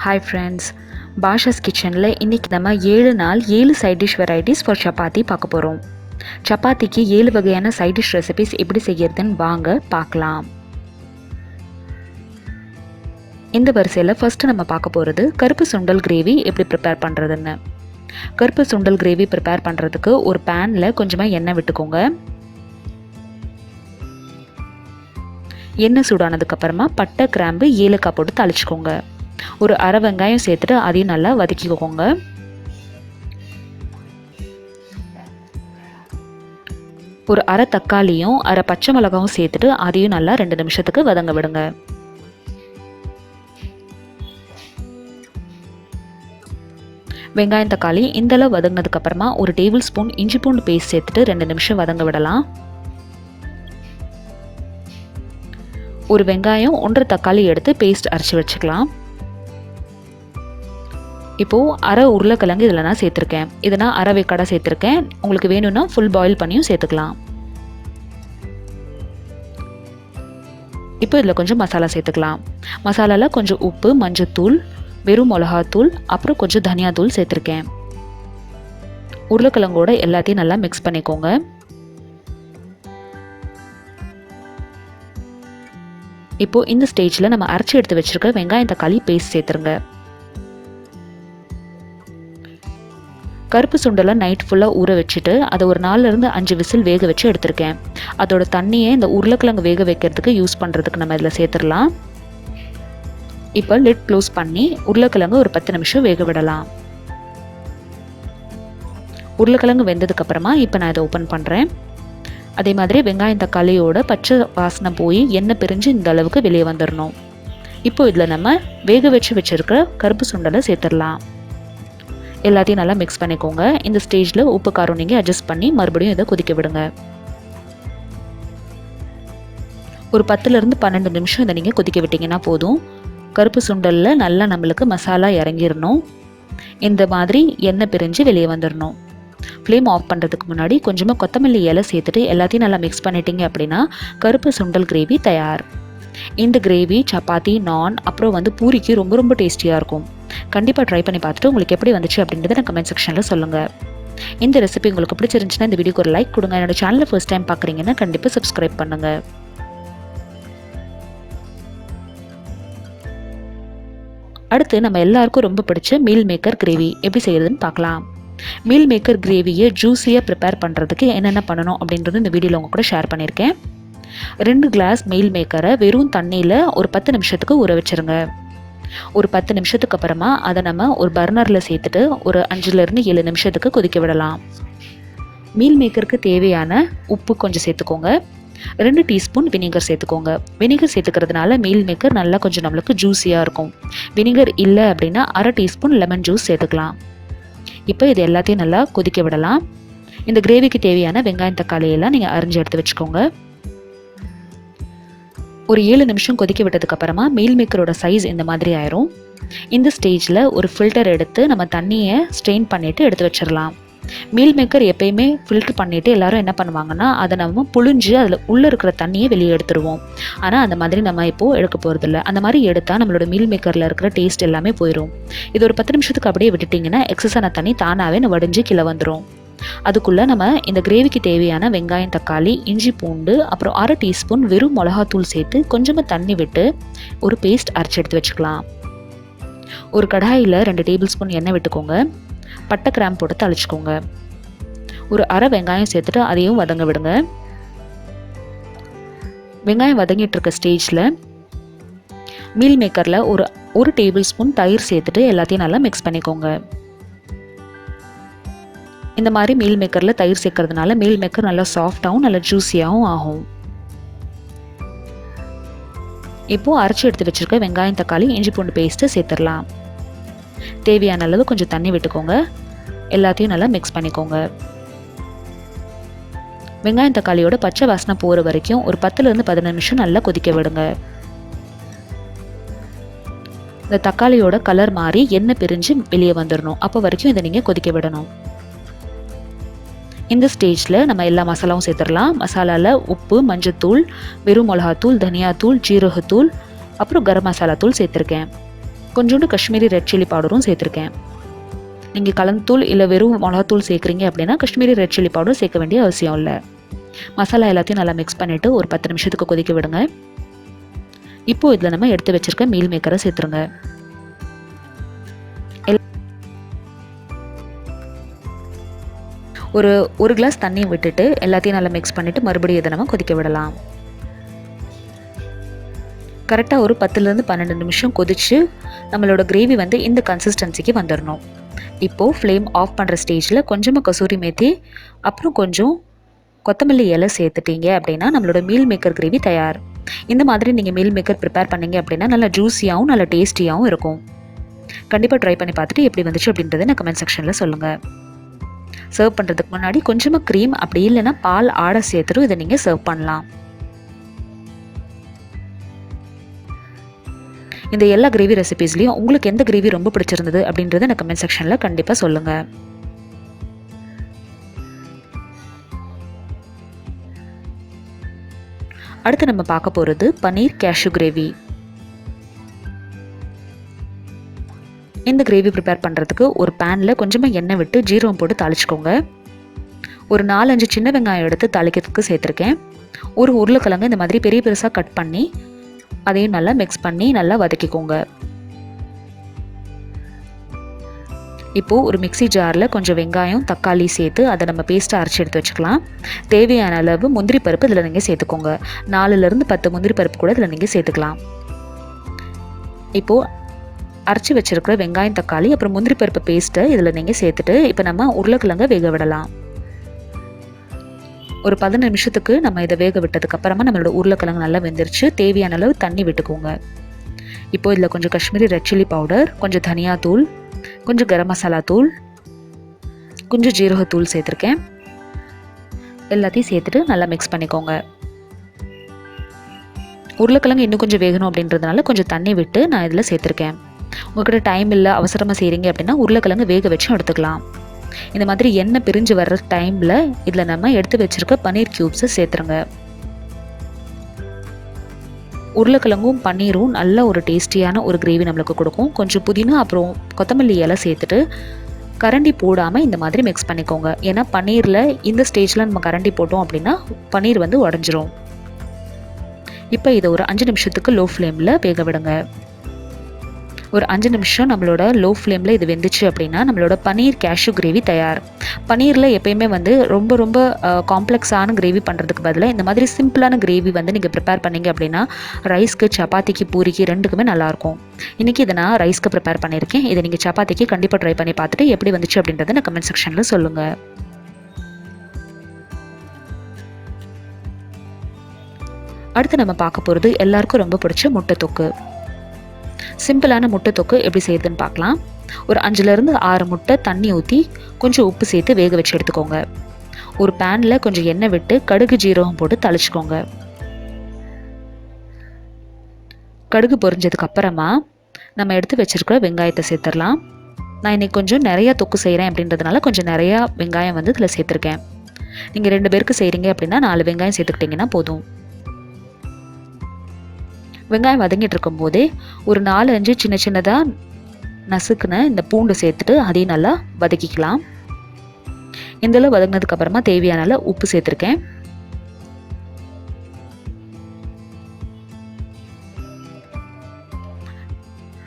Hi friends, Basha's Kitchenல இன்னைக்கு நம்ம 7 நாள் 7 side dish varieties for chapati பார்க்க போறோம். சப்பாத்திக்கு 7 வகையான side dish recipes எப்படி செய்யறதுன்னு வாங்க பார்க்கலாம். இந்த வரிசையில ஃபர்ஸ்ட் நம்ம பார்க்க போறது கருப்பு சுண்டல் கிரேவி எப்படி prepare பண்றதுன்னு. கருப்பு சுண்டல் கிரேவி prepare பண்றதுக்கு ஒரு panல கொஞ்சமா எண்ணெய் விட்டுக்கோங்க. எண்ணெய் சூடானதுக்கு அப்புறமா பட்டை கிராம்பு ஏலக்காய் போட்டு தாளிச்சுக்கோங்க. ஒரு அரை வெங்காயம் சேர்த்துட்டு அதையும் நல்லா வதக்கிக்கோங்க. ஒரு அரை தக்காளியும் அரை பச்சை மிளகாயும் சேர்த்துட்டு அதையும் நல்லா 2 நிமிஷத்துக்கு வதங்க விடுங்க. வெங்காயம் தக்காளி இந்த அளவு வதங்கினதுக்கு அப்புறமா ஒரு டேபிள் ஸ்பூன் இஞ்சி பூண்டு பேஸ்ட் சேர்த்துட்டு 2 நிமிஷம் வதங்க விடலாம். ஒரு வெங்காயம் 1 தக்காளி எடுத்து பேஸ்ட் அரைச்சி வச்சுக்கலாம். இப்போது அரை உருளைக்கிழங்கு இதில் நான் சேர்த்துருக்கேன். இதை நான் அரை வேக்காடை சேர்த்துருக்கேன். உங்களுக்கு வேணும்னா ஃபுல் பாயில் பண்ணியும் சேர்த்துக்கலாம். இப்போ இதில் கொஞ்சம் மசாலா சேர்த்துக்கலாம். மசாலாவில் கொஞ்சம் உப்பு, மஞ்சத்தூள், வெறும் மிளகாத்தூள், அப்புறம் கொஞ்சம் தனியாத்தூள் சேர்த்துருக்கேன். உருளைக்கிழங்கோட எல்லாத்தையும் நல்லா மிக்ஸ் பண்ணிக்கோங்க. இப்போது இந்த ஸ்டேஜில் நம்ம அரைச்சி எடுத்து வச்சுருக்க வெங்காயம் தக்காளி பேஸ்ட் சேர்த்துருங்க. கருப்பு சுண்டலை நைட் ஃபுல்லாக ஊற வச்சுட்டு அதை ஒரு 4லேருந்து 5 விசில் வேக வச்சு எடுத்திருக்கேன். அதோட தண்ணியை இந்த உருளைக்கிழங்கு வேக வைக்கிறதுக்கு யூஸ் பண்ணுறதுக்கு நம்ம இதில் சேர்த்துடலாம். இப்போ லிட் க்ளோஸ் பண்ணி உருளைக்கிழங்கு ஒரு 10 நிமிஷம் வேக விடலாம். உருளைக்கிழங்கு வெந்ததுக்கப்புறமா இப்போ நான் இதை ஓப்பன் பண்ணுறேன். அதே மாதிரி வெங்காயம் தக்காளியோட பச்சை வாசனை போய் எண்ணெய் பிரிஞ்சு இந்த அளவுக்கு வெளியே வந்துடணும். இப்போ இதில் நம்ம வேக வச்சு வச்சுருக்க கருப்பு சுண்டலை சேர்த்துடலாம். எல்லாத்தையும் நல்லா மிக்ஸ் பண்ணிக்கோங்க. இந்த ஸ்டேஜில் உப்பு காரம் நீங்கள் அட்ஜஸ்ட் பண்ணி மறுபடியும் இதை கொதிக்க விடுங்க. ஒரு 10லேருந்து 12 நிமிஷம் இதை நீங்கள் கொதிக்க விட்டிங்கன்னா போதும். கருப்பு சுண்டலில் நல்லா நம்மளுக்கு மசாலா இறங்கிடணும். இந்த மாதிரி எண்ணெய் பிரிஞ்சு வெளியே வந்துடணும். ஃப்ளேம் ஆஃப் பண்ணுறதுக்கு முன்னாடி கொஞ்சமாக கொத்தமல்லி இலை சேர்த்துட்டு எல்லாத்தையும் நல்லா மிக்ஸ் பண்ணிட்டீங்க அப்படின்னா கருப்பு சுண்டல் கிரேவி தயார். இந்த கிரேவி சப்பாத்தி, நான், அப்புறம் பூரிக்கு ரொம்ப ரொம்ப டேஸ்டியாக இருக்கும். கண்டிப்பாக ட்ரை பண்ணி பார்த்துட்டு உங்களுக்கு எப்படி வந்துச்சு அப்படின்றத நான் கமெண்ட் செக்ஷனில் சொல்லுங்கள். இந்த ரெசிபி உங்களுக்கு பிடிச்சிருந்துச்சுன்னா இந்த வீடியோக்கு ஒரு லைக் கொடுங்க. என்னோட சேனலை ஃபர்ஸ்ட் டைம் பார்க்குறீங்கன்னா கண்டிப்பாக சப்ஸ்கிரைப் பண்ணுங்கள். அடுத்து நம்ம எல்லாருக்கும் ரொம்ப பிடிச்ச மீல் மேக்கர் கிரேவி எப்படி செய்யறதுன்னு பார்க்கலாம். மீல் மேக்கர் கிரேவியை ஜூஸியாக ப்ரிப்பேர் பண்ணுறதுக்கு என்னென்ன பண்ணணும் அப்படின்றது இந்த வீடியோவில் உங்க கூட ஷேர் பண்ணியிருக்கேன். 2 கிளாஸ் மீல் மேக்கரை வெறும் தண்ணியில் ஒரு 10 நிமிஷத்துக்கு ஊற வச்சுருங்க. ஒரு 10 நிமிஷத்துக்கு அப்புறமா அதை நம்ம ஒரு பர்னரில் சேர்த்துட்டு ஒரு 5லேருந்து 7 நிமிஷத்துக்கு கொதிக்க விடலாம். மீல் மேக்கருக்கு தேவையான உப்பு கொஞ்சம் சேர்த்துக்கோங்க. 2 டீஸ்பூன் வினிகர் சேர்த்துக்கோங்க. வினிகர் சேர்த்துக்கிறதுனால மீல் மேக்கர் நல்லா கொஞ்சம் நம்மளுக்கு ஜூஸியாக இருக்கும். வினிகர் இல்லை அப்படின்னா அரை டீஸ்பூன் லெமன் ஜூஸ் சேர்த்துக்கலாம். இப்போ இது எல்லாத்தையும் நல்லா கொதிக்க விடலாம். இந்த கிரேவிக்கு தேவையான வெங்காயம் தக்காளியெல்லாம் நீங்கள் அரிஞ்சு எடுத்து வச்சுக்கோங்க. ஒரு 7 நிமிஷம் கொதிக்க விட்டதுக்கு அப்புறமா மீல் மேக்கரோட சைஸ் இந்த மாதிரி ஆயிரும். இந்த ஸ்டேஜில் ஒரு ஃபில்டர் எடுத்து நம்ம தண்ணியை ஸ்ட்ரெயின் பண்ணிவிட்டு எடுத்து வச்சிடலாம். மீல் மேக்கர் எப்பயுமே ஃபில்டர் பண்ணிவிட்டு எல்லாரும் என்ன பண்ணுவாங்கன்னா அதை நம்ம புழிஞ்சு அதில் உள்ளே இருக்கிற தண்ணியை வெளியே எடுத்துருவோம். ஆனால் அந்த மாதிரி நம்ம இப்போது எடுக்க போகிறதில்ல. அந்த மாதிரி எடுத்தால் நம்மளோட மீல் மேக்கரில் இருக்கிற டேஸ்ட் எல்லாமே போயிடும். இது ஒரு 10 நிமிஷத்துக்கு அப்படியே விட்டுட்டிங்கன்னா எக்ஸஸான தண்ணி தானாகவே வடிஞ்சு கீழே வந்துடும். அதுக்குள்ளே நம்ம இந்த கிரேவிக்கு தேவையான வெங்காயம் தக்காளி, இஞ்சி பூண்டு, அப்புறம் அரை டீஸ்பூன் வெறும் மிளகாத்தூள் சேர்த்து கொஞ்சமாக தண்ணி விட்டு ஒரு பேஸ்ட் அரைச்சி எடுத்து வச்சுக்கலாம். ஒரு கடாயில் 2 டேபிள் ஸ்பூன் எண்ணெய் விட்டுக்கோங்க. பட்டை கிராம்பு போட்டு தாளிச்சுக்கோங்க. ஒரு அரை வெங்காயம் சேர்த்துட்டு அதையும் வதங்க விடுங்க. வெங்காயம் வதங்கிட்டு இருக்க ஸ்டேஜில் மீல் மேக்கரில் ஒரு டேபிள் ஸ்பூன் தயிர் சேர்த்துட்டு எல்லாத்தையும் நல்லா மிக்ஸ் பண்ணிக்கோங்க. இந்த மாதிரி மீல் மேக்கரில் தயிர் சேர்க்கறதுனால மீல் மேக்கர் நல்லா சாஃப்டாகவும் நல்லா ஜூஸியாகவும் ஆகும். இப்போது அரைச்சி எடுத்து வச்சுருக்க வெங்காயம் தக்காளி இஞ்சி பூண்டு பேஸ்ட்டு சேர்த்துடலாம். தேவையான அளவு கொஞ்சம் தண்ணி விட்டுக்கோங்க. எல்லாத்தையும் நல்லா மிக்ஸ் பண்ணிக்கோங்க. வெங்காயம் தக்காளியோட பச்சை வாசனை போகிற வரைக்கும் ஒரு 10லேருந்து 15 நிமிஷம் நல்லா கொதிக்க விடுங்க. இந்த தக்காளியோட கலர் மாறி எண்ணெய் பிரிஞ்சு வெளியே வந்துடணும். அப்போ வரைக்கும் இதை நீங்கள் கொதிக்க விடணும். இந்த ஸ்டேஜில் நம்ம எல்லா மசாலாவும் சேர்த்துடலாம். மசாலாவில் உப்பு, மஞ்சத்தூள், வெறும் மிளகாத்தூள், தனியாத்தூள், ஜீரகத்தூள், அப்புறம் கரம் மசாலா தூள் சேர்த்துருக்கேன். கொஞ்சோண்டு காஷ்மீரி ரெட் சில்லி பவுடரும் சேர்த்துருக்கேன். நீங்கள் கலந்தூள் இல்லை வெறும் மிளகாத்தூள் சேர்க்குறீங்க அப்படின்னா காஷ்மீரி ரெட் சில்லி பவுடர் சேர்க்க வேண்டிய அவசியம் இல்லை. மசாலா எல்லாத்தையும் நல்லா மிக்ஸ் பண்ணிவிட்டு ஒரு 10 நிமிஷத்துக்கு கொதிக்க விடுங்க. இப்போது இதில் நம்ம எடுத்து வச்சுருக்க மீல் மேக்கரை சேர்த்துருங்க. ஒரு கிளாஸ் தண்ணி விட்டுட்டு எல்லாத்தையும் நல்லா மிக்ஸ் பண்ணிவிட்டு மறுபடியும் இதை நம்ம கொதிக்க விடலாம். கரெக்டாக ஒரு 10-12 நிமிஷம் கொதித்து நம்மளோட கிரேவி வந்து இந்த கன்சிஸ்டன்சிக்கு வந்துடணும். இப்போது ஃப்ளேம் ஆஃப் பண்ணுற ஸ்டேஜில் கொஞ்சமாக கசூரி மேத்தி அப்புறம் கொஞ்சம் கொத்தமல்லி இலை சேர்த்துட்டீங்க அப்படின்னா நம்மளோட மீல் மேக்கர் கிரேவி தயார். இந்த மாதிரி நீங்கள் மீல் மேக்கர் ப்ரிப்பேர் பண்ணிங்க அப்படின்னா நல்லா ஜூஸியாகவும் நல்லா டேஸ்டியாகவும் இருக்கும். கண்டிப்பாக ட்ரை பண்ணி பார்த்துட்டு எப்படி வந்துச்சு அப்படின்றத நான் கமெண்ட் செக்ஷனில் சொல்லுங்கள். சர்வ் பண்ணுறதுக்கு முன்னாடி கொஞ்சமாக க்ரீம் அப்படி இல்லைன்னா பால் ஆடை சேர்த்துட்டு இதை நீங்கள் சர்வ் பண்ணலாம். இந்த எல்லா கிரேவி ரெசிபீஸ்லையும் உங்களுக்கு எந்த கிரேவி ரொம்ப பிடிச்சிருந்தது அப்படின்றத நான் கமெண்ட் செக்ஷனில் கண்டிப்பாக சொல்லுங்கள். அடுத்து நம்ம பார்க்க போகிறது பன்னீர் கேஷ்யூ கிரேவி. இந்த கிரேவி ப்ரிப்பேர் பண்ணுறதுக்கு ஒரு பேனில் கொஞ்சமாக எண்ணெய் விட்டு ஜீரகம் போட்டு தாளிச்சுக்கோங்க. ஒரு 4-5 சின்ன வெங்காயம் எடுத்து தாளிக்கிறதுக்கு சேர்த்துருக்கேன். ஒரு உருளைக்கிழங்கு இந்த மாதிரி பெரிய பெருசாக கட் பண்ணி அதையும் நல்லா மிக்ஸ் பண்ணி நல்லா வதக்கிக்கோங்க. இப்போது ஒரு மிக்ஸி ஜாரில் கொஞ்சம் வெங்காயம் தக்காளி சேர்த்து அதை நம்ம பேஸ்ட்டாக அரைச்சி எடுத்து வச்சுக்கலாம். தேவையான அளவு முந்திரி பருப்பு இதில் நீங்கள் சேர்த்துக்கோங்க. 4-10 முந்திரி பருப்பு கூட இதில் நீங்கள் சேர்த்துக்கலாம். இப்போது அரைச்சி வச்சுருக்கிற வெங்காயம் தக்காளி அப்புறம் முந்திரி பருப்பு பேஸ்ட்டை இதில் நீங்கள் சேர்த்துட்டு இப்போ நம்ம உருளைக்கிழங்கை வேக விடலாம். ஒரு 15 நிமிஷத்துக்கு நம்ம இதை வேக விட்டதுக்கப்புறமா நம்மளோட உருளைக்கிழங்கு நல்லா வெந்துருச்சு. தேவையான அளவு தண்ணி விட்டுக்கோங்க. இப்போது இதில் கொஞ்சம் காஷ்மீரி ரெட் சில்லி பவுடர், கொஞ்சம் தனியா தூள், கொஞ்சம் கரம் மசாலா தூள், கொஞ்சம் ஜீரகத்தூள் சேர்த்துருக்கேன். எல்லாத்தையும் சேர்த்துட்டு நல்லா மிக்ஸ் பண்ணிக்கோங்க. உருளைக்கிழங்கு இன்னும் கொஞ்சம் வேகணும் அப்படின்றதுனால கொஞ்சம் தண்ணி விட்டு நான் இதில் சேர்த்துருக்கேன். உங்கள்கிட்ட டைம் இல்லை அவசரமாக செய்கிறீங்க அப்படின்னா உருளைக்கிழங்கு வேக வச்சும் எடுத்துக்கலாம். இந்த மாதிரி எண்ணெய் பிரிஞ்சு வர்ற டைமில் இதில் நம்ம எடுத்து வச்சுருக்க பன்னீர் க்யூப்ஸை சேர்த்துருங்க. உருளைக்கிழங்கும் பன்னீரும் நல்ல ஒரு டேஸ்டியான ஒரு கிரேவி நம்மளுக்கு கொடுக்கும். கொஞ்சம் புதினா அப்புறம் கொத்தமல்லி இலை சேர்த்துட்டு கரண்டி போடாமல் இந்த மாதிரி மிக்ஸ் பண்ணிக்கோங்க. ஏன்னா பன்னீரில் இந்த ஸ்டேஜில் நம்ம கரண்டி போட்டோம் அப்படின்னா பன்னீர் வந்து உடஞ்சிரும். இப்போ இதை ஒரு 5 நிமிஷத்துக்கு லோ ஃப்ளேமில் வேக விடுங்க. ஒரு 5 நிமிஷம் நம்மளோட லோ ஃப்ளேமில் இது வெந்துச்சு அப்படின்னா நம்மளோட பன்னீர் கேஷ்யூ கிரேவி தயார். பன்னீரில் எப்பயுமே வந்து ரொம்ப ரொம்ப காம்ப்ளெக்ஸான கிரேவி பண்ணுறதுக்கு பதிலாக இந்த மாதிரி சிம்பிளான கிரேவி வந்து நீங்கள் ப்ரிப்பேர் பண்ணிங்க அப்படின்னா ரைஸ்க்கு, சப்பாத்திக்கு, பூரிக்கு ரெண்டுக்குமே நல்லாயிருக்கும். இன்றைக்கி இதை நான் ரைஸ்க்கு ப்ரிப்பேர் பண்ணியிருக்கேன். இதை நீங்கள் சப்பாத்திக்கு கண்டிப்பாக ட்ரை பண்ணி பார்த்துட்டு எப்படி வந்துச்சு அப்படின்றத நான் கமெண்ட் செக்ஷனில் சொல்லுங்கள். அடுத்து நம்ம பார்க்க போகிறது எல்லாருக்கும் ரொம்ப பிடிச்ச முட்டை தொக்கு. சிம்பிளான முட்டை தொக்கு எப்படி செய்யுதுன்னு பார்க்கலாம். ஒரு 5-6 முட்டை தண்ணி ஊற்றி கொஞ்சம் உப்பு சேர்த்து வேக வச்சு எடுத்துக்கோங்க. ஒரு பேனில் கொஞ்சம் எண்ணெய் விட்டு கடுகு ஜீரகம் போட்டு தாளிச்சுக்கோங்க. கடுகு பொரிஞ்சதுக்கு அப்புறமா நம்ம எடுத்து வச்சுருக்கிற வெங்காயத்தை சேர்த்துடலாம். நான் இன்றைக்கி கொஞ்சம் நிறையா தொக்கு செய்கிறேன் அப்படின்றதுனால கொஞ்சம் நிறையா வெங்காயம் வந்து இதில் சேர்த்துருக்கேன். நீங்கள் 2 பேருக்கு செய்கிறீங்க அப்படின்னா 4 வெங்காயம் சேர்த்துக்கிட்டிங்கன்னா போதும். வெங்காயம் வதங்கிட்டு இருக்கும் போதே ஒரு 4-5 சின்ன சின்னதாக நசுக்குன இந்த பூண்டு சேர்த்துட்டு அதையும் நல்லா வதக்கிக்கலாம். இந்தளவு வதங்கினதுக்கு அப்புறமா தேவையான அளவு உப்பு சேர்த்துருக்கேன்.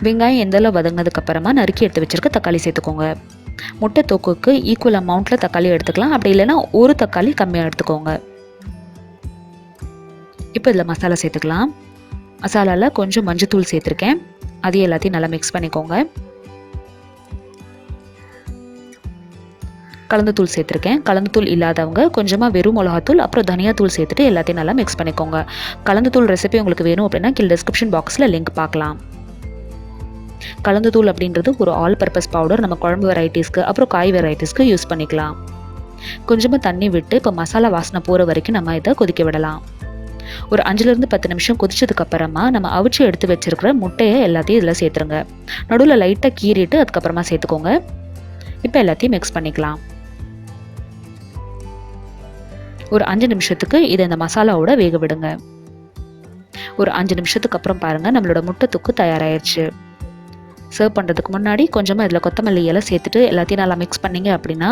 வெங்காயம் எந்தளவு வதங்கினதுக்கு அப்புறமா நறுக்கி எடுத்து வச்சிருக்க தக்காளி சேர்த்துக்கோங்க. முட்டை தொக்குக்கு ஈக்குவல் அமௌண்ட்டில் தக்காளி எடுத்துக்கலாம். அப்படி இல்லைன்னா ஒரு தக்காளி கம்மியாக எடுத்துக்கோங்க. இப்போ இதில் மசாலா சேர்த்துக்கலாம். மசாலாவில் கொஞ்சம் மஞ்சத்தூள் சேர்த்துருக்கேன். அதையும் எல்லாத்தையும் நல்லா மிக்ஸ் பண்ணிக்கோங்க. கலந்துத்தூள் சேர்த்துருக்கேன். கலந்துத்தூள் இல்லாதவங்க கொஞ்சமாக வெறும் மிளகாத்தூள் அப்புறம் தனியாத்தூள் சேர்த்துட்டு எல்லாத்தையும் நல்லா மிக்ஸ் பண்ணிக்கோங்க. கலந்துத்தூள் ரெசிபி உங்களுக்கு வேணும் அப்படின்னா கீழே டிஸ்கிரிப்ஷன் பாக்ஸில் லிங்க் பார்க்கலாம். கலந்துத்தூள் அப்படின்றது ஒரு ஆல் பர்பஸ் பவுடர். நம்ம குழம்பு வெரைட்டிஸ்க்கு அப்புறம் காய் வெரைட்டிஸ்க்கு யூஸ் பண்ணிக்கலாம். கொஞ்சமாக தண்ணி விட்டு இப்போ மசாலா வாசனை போகிற வரைக்கும் நம்ம இதை கொதிக்க விடலாம். ஒரு 5-10 நிமிஷம் கொதிச்சதுக்கு அப்புறமா நம்ம அவிச்சு எடுத்து வச்சிருக்கிற முட்டையை எல்லாத்தையும் இதில் சேர்த்துருங்க. நடுவில் லைட்டாக கீறிட்டு அதுக்கப்புறமா சேர்த்துக்கோங்க. இப்போ எல்லாத்தையும் மிக்ஸ் பண்ணிக்கலாம். ஒரு 5 நிமிஷத்துக்கு இதை இந்த மசாலாவோட வேக விடுங்க. ஒரு 5 நிமிஷத்துக்கு அப்புறம் பாருங்கள் நம்மளோட முட்டை தொக்கு தயாராகிடுச்சு. சர்வ் பண்ணுறதுக்கு முன்னாடி கொஞ்சமாக இதில் கொத்தமல்லி இலை சேர்த்துட்டு எல்லாத்தையும் நல்லா மிக்ஸ் பண்ணிங்க அப்படின்னா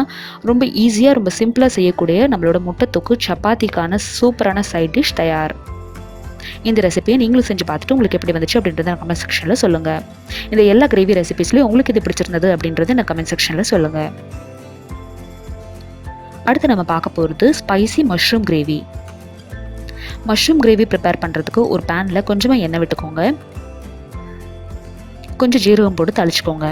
ரொம்ப ஈஸியாக ரொம்ப சிம்பிளாக செய்யக்கூடிய நம்மளோட முட்டை தொக்கு சப்பாத்திக்கான சூப்பரான சைட் டிஷ் தயார். இந்த ரெசிபியை நீங்களும் செஞ்சு பார்த்துட்டு உங்களுக்கு எப்படி வந்துச்சு அப்படின்றத கமெண்ட் செக்ஷனில் சொல்லுங்கள். இந்த எல்லா கிரேவி ரெசிபிஸ்லையும் உங்களுக்கு இது பிடிச்சிருந்தது அப்படின்றத நான் கமெண்ட் செக்ஷனில் சொல்லுங்கள். அடுத்து நம்ம பார்க்க போகிறது spicy mushroom gravy. Mushroom gravy prepare பண்ணுறதுக்கு ஒரு பேனில் கொஞ்சமாக எண்ணெய் விட்டுக்கோங்க. கொஞ்சம் ஜீரகம் போட்டு தாளிச்சுக்கோங்க.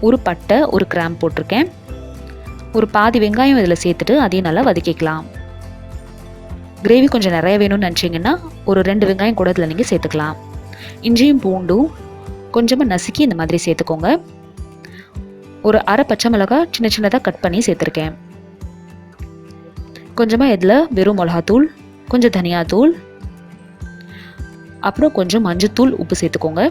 ஒரு பட்டை ஒரு கிராம்பு போட்டிருக்கேன். ஒரு பாதி வெங்காயம் இதில் சேர்த்துட்டு அதையும் நல்லா வதக்கிக்கலாம். கிரேவி கொஞ்சம் நிறைய வேணும்னு நினச்சிங்கன்னா ஒரு 2 வெங்காயம் கூட இதில் நீங்கள் சேர்த்துக்கலாம். இஞ்சியும் பூண்டும் கொஞ்சமாக நசுக்கி இந்த மாதிரி சேர்த்துக்கோங்க. ஒரு அரை பச்சை மிளகாய் சின்ன சின்னதாக கட் பண்ணி சேர்த்துருக்கேன். கொஞ்சமாக இதில் வெறும் மிளகாத்தூள், கொஞ்சம் தனியாத்தூள், அப்புறம் கொஞ்சம் மஞ்சத்தூள், உப்பு சேர்த்துக்கோங்க.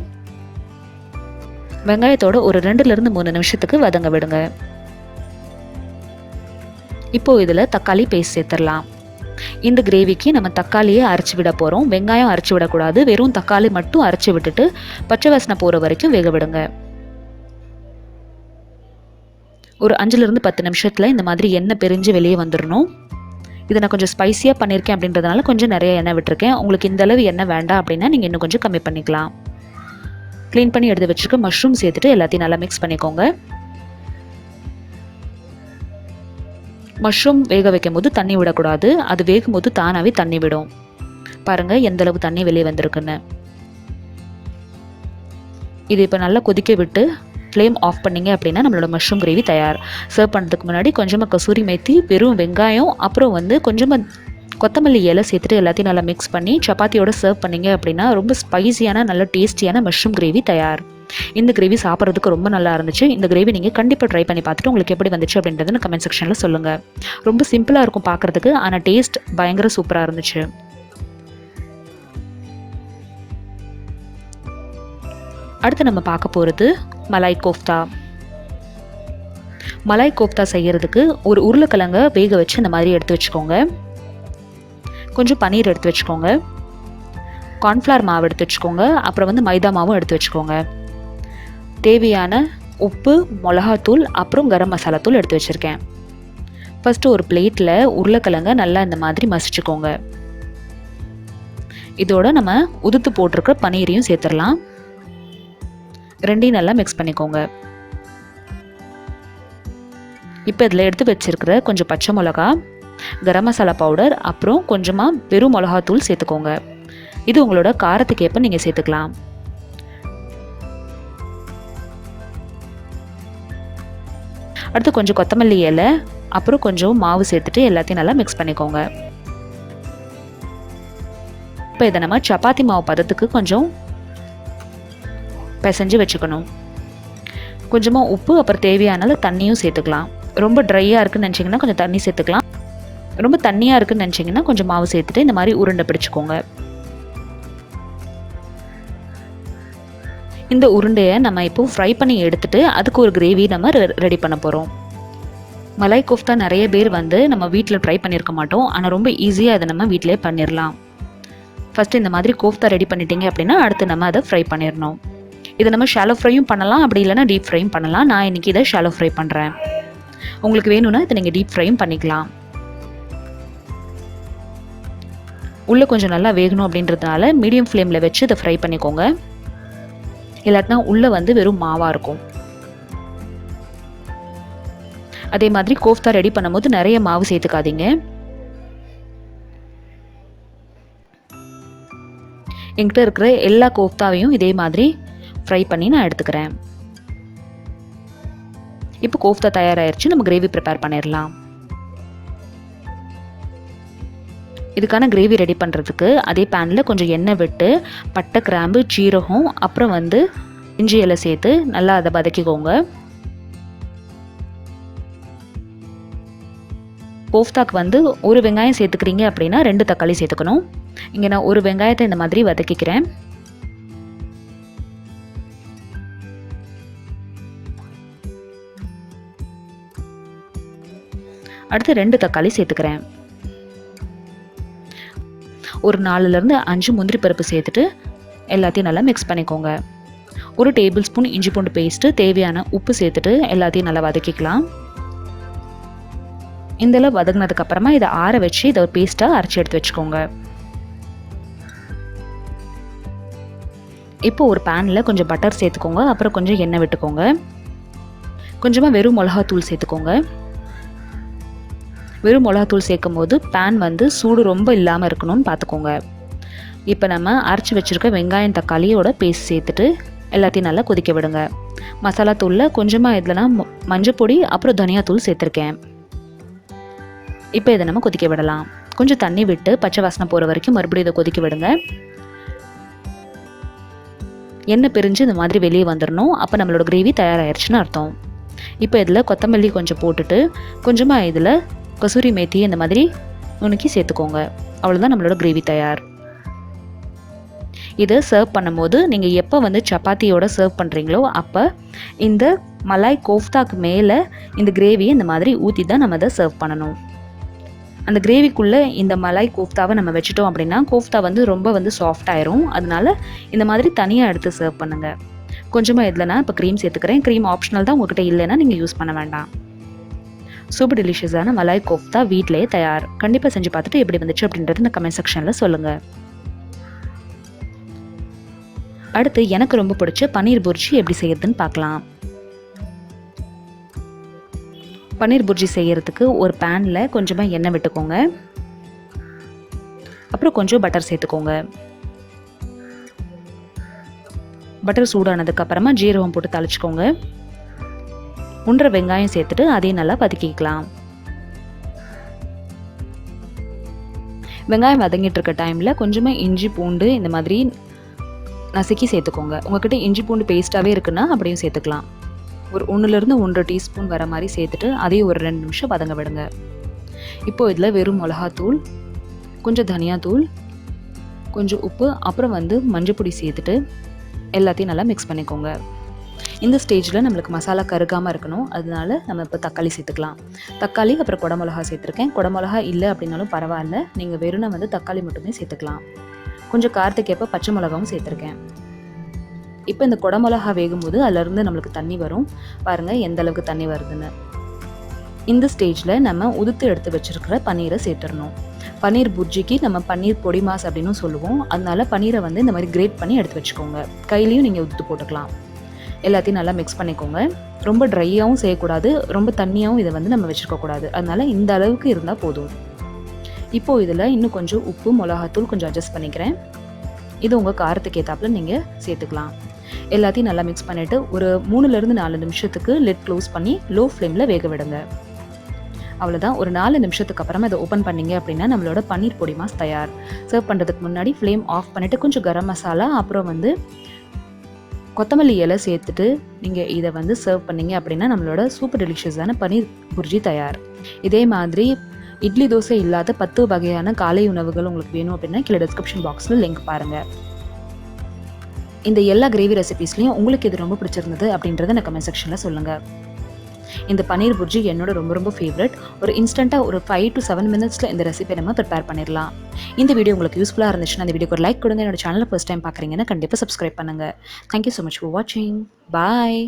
வெங்காயத்தோட ஒரு 2லேருந்து 3 நிமிஷத்துக்கு வதங்க விடுங்க. இப்போது இதில் தக்காளி பேஸ்ட் சேர்த்துடலாம். இந்த கிரேவிக்கு நம்ம தக்காளியை அரைச்சி விட போகிறோம். வெங்காயம் அரைச்சி விடக்கூடாது. வெறும் தக்காளி மட்டும் அரைச்சி விட்டுட்டு பச்சை வாசனை போகிற வரைக்கும் வேக விடுங்க. ஒரு 5லேருந்து 10 நிமிஷத்தில் இந்த மாதிரி எண்ணெய் பிரிஞ்சு வெளியே வந்துடணும். இதை நான் கொஞ்சம் ஸ்பைஸியாக பண்ணியிருக்கேன் அப்படின்றதுனால கொஞ்சம் நிறைய எண்ணெய் விட்டுருக்கேன். உங்களுக்கு இந்த அளவு எண்ணெய் வேண்டாம் அப்படின்னா நீங்கள் இன்னும் கொஞ்சம் கம்மி பண்ணிக்கலாம். க்ளீன் பண்ணி எடுத்து வச்சுருக்க மஷ்ரூம் சேர்த்துட்டு எல்லாத்தையும் நல்லா மிக்ஸ் பண்ணிக்கோங்க. மஷ்ரூம் வேக வைக்கும் போது தண்ணி விடக்கூடாது. அது வேகும் போது தானாகவே தண்ணி விடும். பாருங்கள் எந்த அளவு தண்ணி வெளியே வந்திருக்குன்னு. இது இப்போ நல்லா கொதிக்க விட்டு ஃப்ளேம் ஆஃப் பண்ணிங்க அப்படின்னா நம்மளோட மஷ்ரூம் கிரேவி தயார். சர்வ் பண்ணுறதுக்கு முன்னாடி கொஞ்சமாக கசூரி மேத்தி, வெறும் வெங்காயம், அப்புறம் கொஞ்சமாக கொத்தமல்லி இலை சேர்த்துட்டு எல்லாத்தையும் நல்லா மிக்ஸ் பண்ணி சப்பாத்தியோட சர்வ் பண்ணிங்க அப்படின்னா ரொம்ப ஸ்பைசியான நல்ல டேஸ்டியான மஷ்ரூம் கிரேவி தயார். இந்த கிரேவி சாப்பிட்றதுக்கு ரொம்ப நல்லா இருந்துச்சு. இந்த கிரேவி நீங்கள் கண்டிப்பாக ட்ரை பண்ணி பார்த்துட்டு உங்களுக்கு எப்படி வந்துச்சு அப்படின்றத கமெண்ட் செக்ஷனில் சொல்லுங்கள். ரொம்ப சிம்பிளாக இருக்கும் பார்க்குறதுக்கு, ஆனால் டேஸ்ட் பயங்கர சூப்பராக இருந்துச்சு. அடுத்து நம்ம பார்க்க போகிறது மலாய் கோஃப்தா. மலாய் கோஃப்தா செய்கிறதுக்கு ஒரு உருளைக்கிழங்கை வேக வச்சு இந்த மாதிரி எடுத்து வச்சுக்கோங்க. கொஞ்சம் பன்னீர் எடுத்து வச்சுக்கோங்க. கார்ன்ஃப்ளவர் மாவு எடுத்து வச்சுக்கோங்க. அப்புறம் மைதா மாவும் எடுத்து வச்சுக்கோங்க. தேவையான உப்பு, மிளகாத்தூள், அப்புறம் கரம் மசாலா தூள் எடுத்து வச்சுருக்கேன். ஃபஸ்ட்டு ஒரு பிளேட்டில் உருளைக்கிழங்கை நல்லா இந்த மாதிரி மசிச்சுக்கோங்க. இதோட நம்ம உதுத்து போட்டிருக்கிற பன்னீரையும் சேர்த்துடலாம். ரெண்டையும் நல்லா மிக்ஸ் பண்ணிக்கோங்க. இப்போ இதில் எடுத்து வச்சிருக்கிற கொஞ்சம் பச்சை மிளகா, கரம் மசாலா பவுடர், அப்புறம் கொஞ்சமாக வெறும் மிளகாத்தூள் சேர்த்துக்கோங்க. இது உங்களோட காரத்துக்கு ஏற்ப நீங்கள் சேர்த்துக்கலாம். அடுத்து கொஞ்சம் கொத்தமல்லி இலை, அப்புறம் கொஞ்சம் மாவு சேர்த்துட்டு எல்லாத்தையும் நல்லா மிக்ஸ் பண்ணிக்கோங்க. இப்போ இதை நம்ம சப்பாத்தி மாவு பதத்துக்கு கொஞ்சம் பிசைஞ்சு வச்சுக்கணும். கொஞ்சமாக உப்பு, அப்புறம் தேவையான தண்ணியும் சேர்த்துக்கலாம். ரொம்ப ட்ரையாக இருக்குன்னு நினச்சிங்கன்னா கொஞ்சம் தண்ணி சேர்த்துக்கலாம். ரொம்ப தண்ணியாக இருக்குன்னு நினச்சிங்கன்னா கொஞ்சம் மாவு சேர்த்துட்டு இந்த மாதிரி உருண்டை பிடிச்சிக்கோங்க. இந்த உருண்டையை நம்ம இப்போ ஃப்ரை பண்ணி எடுத்துட்டு அதுக்கு ஒரு கிரேவி நம்ம ரெடி பண்ண போகிறோம். மலாய் கோஃப்தா நிறைய பேர் நம்ம வீட்டில் ட்ரை பண்ணியிருக்க மாட்டோம். ஆனால் ரொம்ப ஈஸியாக அதை நம்ம வீட்டிலே பண்ணிடலாம். ஃபஸ்ட்டு இந்த மாதிரி கோஃப்தா ரெடி பண்ணிட்டீங்க அப்படின்னா அடுத்து நம்ம அதை ஃப்ரை பண்ணிடணும். இதை நம்ம ஷாலோ ஃப்ரையும் பண்ணலாம், அப்படி இல்லைனா டீப் ஃப்ரையும் பண்ணலாம். நான் இன்றைக்கி இதை ஷாலோ ஃப்ரை பண்ணுறேன். உங்களுக்கு வேணும்னா இதை நீங்கள் டீப் ஃப்ரையும் பண்ணிக்கலாம். உள்ளே கொஞ்சம் நல்லா வேகணும் அப்படின்றதுனால மீடியம் ஃப்ளேமில் வச்சு இதை ஃப்ரை பண்ணிக்கோங்க. இல்லாட்டினா உள்ளே வெறும் மாவாக இருக்கும். அதே மாதிரி கோஃப்தா ரெடி பண்ணும்போது நிறைய மாவு சேர்த்துக்காதீங்க. என்கிட்ட இருக்கிற எல்லா கோஃப்தாவையும் இதே மாதிரி ஃப்ரை பண்ணி நான் எடுத்துக்கிறேன். இப்போ கோஃப்தா தயாராகிடுச்சு. நம்ம கிரேவி ப்ரிப்பேர் பண்ணிடலாம். இதுக்கான கிரேவி ரெடி பண்ணுறதுக்கு அதே பேனில் கொஞ்சம் எண்ணெய் விட்டு பட்டை, கிராம்பு, ஜீரகம், அப்புறம் இஞ்சி இலை சேர்த்து நல்லா அதை வதக்கிக்கோங்க. கோஃப்தாக்கு ஒரு வெங்காயம் சேர்த்துக்கிறீங்க அப்படின்னா 2 தக்காளி சேர்த்துக்கணும். இங்கே நான் ஒரு வெங்காயத்தை இந்த மாதிரி வதக்கிக்கிறேன். அடுத்து 2 தக்காளி சேர்த்துக்கிறேன். ஒரு 4லேருந்து 5 முந்திரி பருப்பு சேர்த்துட்டு எல்லாத்தையும் நல்லா மிக்ஸ் பண்ணிக்கோங்க. 1 டேபிள் ஸ்பூன் இஞ்சி பூண்டு பேஸ்ட்டு, தேவையான உப்பு சேர்த்துட்டு எல்லாத்தையும் நல்லா வதக்கிக்கலாம். இந்தளவு வதங்கினதுக்கப்புறமா இதை ஆற வச்சு இதை ஒரு பேஸ்ட்டாக அரைச்சி எடுத்து வச்சுக்கோங்க. இப்போ ஒரு பேனில் கொஞ்சம் பட்டர் சேர்த்துக்கோங்க. அப்புறம் கொஞ்சம் எண்ணெய் விட்டுக்கோங்க. கொஞ்சமாக வெறும் மிளகாத்தூள் சேர்த்துக்கோங்க. வெறும் மிளகாத்தூள் சேர்க்கும் போது பேன் வந்து சூடு ரொம்ப இல்லாமல் இருக்கணும்னு பார்த்துக்கோங்க. இப்போ நம்ம அரைச்சி வச்சுருக்க வெங்காயம் தக்காளியோட பேஸ்ட் சேர்த்துட்டு எல்லாத்தையும் நல்லா கொதிக்க விடுங்க. மசாலா தூளில் கொஞ்சமாக இதில் நான் மஞ்சள் பொடி அப்புறம் தனியாத்தூள் சேர்த்துருக்கேன். இப்போ இதை நம்ம கொதிக்க விடலாம். கொஞ்சம் தண்ணி விட்டு பச்சை வாசனை போகிற வரைக்கும் மறுபடியும் இதை கொதிக்க விடுங்க. எண்ணெய் பிரிஞ்சு இந்த மாதிரி வெளியே வந்துடணும். அப்போ நம்மளோட கிரேவி தயாராகிடுச்சுன்னு அர்த்தம். இப்போ இதில் கொத்தமல்லி கொஞ்சம் போட்டுட்டு கொஞ்சமாக இதில் கசூரி மேத்தி இந்த மாதிரி நுணுக்கி சேர்த்துக்கோங்க. அவ்வளோதான் நம்மளோட கிரேவி தயார். இதை சர்வ் பண்ணும்போது நீங்கள் எப்போ வந்து சப்பாத்தியோட சர்வ் பண்ணுறீங்களோ அப்போ இந்த மலாய் கோஃப்தாக்கு மேலே இந்த கிரேவியை இந்த மாதிரி ஊற்றி தான் நம்ம அதை சர்வ் பண்ணணும். அந்த கிரேவிக்குள்ளே இந்த மலாய் கோஃப்தாவை நம்ம வச்சுட்டோம் அப்படின்னா கோஃப்தா வந்து ரொம்ப வந்து சாஃப்ட் ஆயிரும். அதனால இந்த மாதிரி தனியாக எடுத்து சர்வ் பண்ணுங்கள். கொஞ்சமாக இதில் நான் இப்போ க்ரீம் சேர்த்துக்கிறேன். க்ரீம் ஆப்ஷனல் தான், உங்கள்கிட்ட இல்லைன்னா நீங்கள் யூஸ் பண்ண வேண்டாம். சூப்பர் டெலிஷியஸான மலாய் கோஃப்தா வீட்டிலே தயார். கண்டிப்பாக செஞ்சு பார்த்துட்டு எப்படி வந்துச்சு அப்படின்றது இந்த கமெண்ட் செக்ஷனில் சொல்லுங்கள். அடுத்து எனக்கு ரொம்ப பிடிச்ச பன்னீர் புர்ஜி எப்படி செய்யறதுன்னு பார்க்கலாம். பன்னீர் புர்ஜி செய்கிறதுக்கு ஒரு பேனில் கொஞ்சமாக எண்ணெய் விட்டுக்கோங்க. அப்புறம் கொஞ்சம் பட்டர் சேர்த்துக்கோங்க. பட்டர் சூடானதுக்கப்புறமா ஜீரகம் போட்டு தாளிச்சுக்கோங்க. 1 வெங்காயம் சேர்த்துட்டு அதையும் நல்லா வதக்கிக்கலாம். வெங்காயம் வதங்கிட்டு இருக்க டைமில் கொஞ்சமாக இஞ்சி பூண்டு இந்த மாதிரி நசுக்கி சேர்த்துக்கோங்க. உங்கள்கிட்ட இஞ்சி பூண்டு பேஸ்ட்டாகவே இருக்குன்னா அப்படியும் சேர்த்துக்கலாம். ஒரு 1லேருந்து 1.5 டீஸ்பூன் வர மாதிரி சேர்த்துட்டு அதையும் ஒரு 2 நிமிஷம் வதங்க விடுங்க. இப்போது இதில் வெறும் மிளகாத்தூள், கொஞ்சம் தனியாத்தூள், கொஞ்சம் உப்பு, அப்புறம் வந்து மஞ்சள் பொடி சேர்த்துட்டு எல்லாத்தையும் நல்லா மிக்ஸ் பண்ணிக்கோங்க. இந்த ஸ்டேஜில் நம்மளுக்கு மசாலா கருகாமல் இருக்கணும். அதனால நம்ம இப்போ தக்காளி சேர்த்துக்கலாம். தக்காளி அப்புறம் குடமிளகா சேர்த்துருக்கேன். குடமிளகா இல்லை அப்படின்னாலும் பரவாயில்ல, நீங்கள் வெறும் வந்து தக்காளி மட்டுமே சேர்த்துக்கலாம். கொஞ்சம் காரத்துக்கு ஏற்ப பச்சை மிளகாவும் சேர்த்துருக்கேன். இப்போ இந்த குடமிளகா வேகும்போது அதிலிருந்து நம்மளுக்கு தண்ணி வரும். பாருங்கள் எந்த அளவுக்கு தண்ணி வருதுன்னு. இந்த ஸ்டேஜில் நம்ம உதுத்து எடுத்து வச்சுருக்கிற பன்னீரை சேர்த்துடணும். பன்னீர் புர்ஜிக்கு நம்ம பன்னீர் பொடி மாஸ் அப்படின்னு சொல்லுவோம். அதனால பன்னீரை வந்து இந்த மாதிரி கிரேட் பண்ணி எடுத்து வச்சுக்கோங்க. கையிலையும் நீங்கள் உதுத்து போட்டுக்கலாம். எல்லாத்தையும் நல்லா மிக்ஸ் பண்ணிக்கோங்க. ரொம்ப ட்ரையாகவும் செய்யக்கூடாது, ரொம்ப தண்ணியாகவும் இதை வந்து நம்ம வச்சுருக்கக்கூடாது. அதனால இந்த அளவுக்கு இருந்தால் போதும். இப்போது இதில் இன்னும் கொஞ்சம் உப்பு மிளகாத்தூள் கொஞ்சம் அட்ஜஸ்ட் பண்ணிக்கிறேன். இது உங்கள் காரத்துக்கு ஏற்றாப்புல நீங்கள் சேர்த்துக்கலாம். எல்லாத்தையும் நல்லா மிக்ஸ் பண்ணிவிட்டு ஒரு 3லேருந்து 4 நிமிஷத்துக்கு லிட் க்ளோஸ் பண்ணி லோ ஃப்ளேமில் வேக விடுங்க. அவ்வளோதான். ஒரு 4 நிமிஷத்துக்கு அப்புறமா இதை ஓப்பன் பண்ணிங்க அப்படின்னா நம்மளோட பன்னீர் பொடி மாஸ் தயார். சர்வ் பண்ணுறதுக்கு முன்னாடி ஃப்ளேம் ஆஃப் பண்ணிவிட்டு கொஞ்சம் கரம் மசாலா அப்புறம் வந்து கொத்தமல்லி இலை சேர்த்துட்டு நீங்கள் இதை வந்து சர்வ் பண்ணிங்க அப்படின்னா நம்மளோட சூப்பர் டெலிஷியஸான பன்னீர் புர்ஜி தயார். இதே மாதிரி இட்லி தோசை இல்லாத 10 வகையான காலை உணவுகள் உங்களுக்கு வேணும் அப்படின்னா கீழே டிஸ்கிரிப்ஷன் பாக்ஸில் லிங்க் பாருங்கள். இந்த எல்லா கிரேவி ரெசிபீஸ்லையும் உங்களுக்கு இது ரொம்ப பிடிச்சிருந்தது அப்படின்றத நான் கமெண்ட் செக்ஷனில் சொல்லுங்கள். இந்த பன்னீர் புர்ஜி என்னோட ரொம்ப ரொம்ப ஃபேவரட். ஒரு இன்ஸ்டண்ட்டாக ஒரு 5 to 7 மினிட்ஸில் இந்த ரெசிபி நம்ம ப்ரிப்பேர் பண்ணிடலாம். இந்த வீடியோ உங்களுக்கு யூஸ்ஃபுல்லாக இருந்துச்சுன்னா இந்த வீடியோக்கு ஒரு லைக் கொடுங்க. என்னோட சேனலை ஃபர்ஸ்ட் டைம் பார்க்குறீங்கன்னா கண்டிப்பாக சப்ஸ்கிரைப் பண்ணுங்கள். தேங்க்யூ ஸோ மச் ஃபார் வாட்சிங். பாய்.